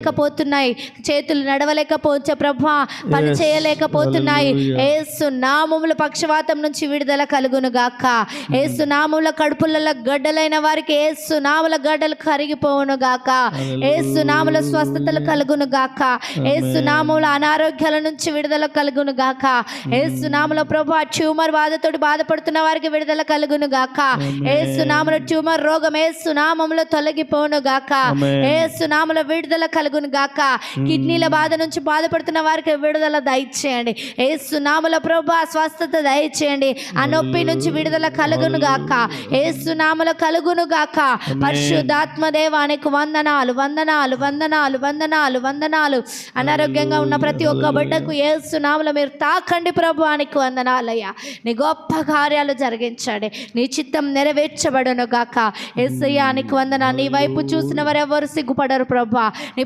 లేకపోతున్నాయి, చేతులు నడవలేకపోవచ్చు ప్రభా, పని చేయలేకపోతున్నాయి. యేసు నామముల పక్షవాతం నుంచి విడుదల కలుగును గాక. యేసు నామముల కడుపులలో గడ్డలైన వారికి యేసు నామముల గడ్డలు కరిగిపోవును గాక. యేసు నామముల స్వస్థతలు కలుగును గాక. యేసు నామముల అనారోగ్యాల నుంచి విడుదల కలుగును గాక. యేసు నామముల ప్రభా ట్యూమర్ బాధతోటి బాధపడుతున్న వారికి విడుదల కలుగును గాక. యేసు నామముల ట్యూమర్ రోగం యేసు నామములో తొలగిపోవును గాక. యేసు నామముల విడుదల కలుగును గాక. కిడ్నీల బాధ నుంచి బాధపడుతున్న వారికి విడుదల దయచేయండి. యేసు నామముల ప్రభా స్వస్థత దయచేయండి. ఆ నొప్పి నుంచి విడుదల కలుగును గాక. యేసు నామముల కలుగును గాక. పరిశుద్ధాత్మ దేవానికి వందనాలు వందనాలు వందనాలు వందనాలు వందనాలు. అనారోగ్యంగా ఉన్న ప్రతి ఒక్క బిడ్డకు యేసు నామములో మీరు తాకండి ప్రభువానికి వందనాలయ్యా. నీ గొప్ప కార్యాలు జరిగించండి. నీ చిత్తం నెరవేర్చబడును గాక. యేసయ్యా నీకు వందనాలు. నీ వైపు చూసిన వారు ఎవరు సిగ్గుపడరు ప్రభా. నీ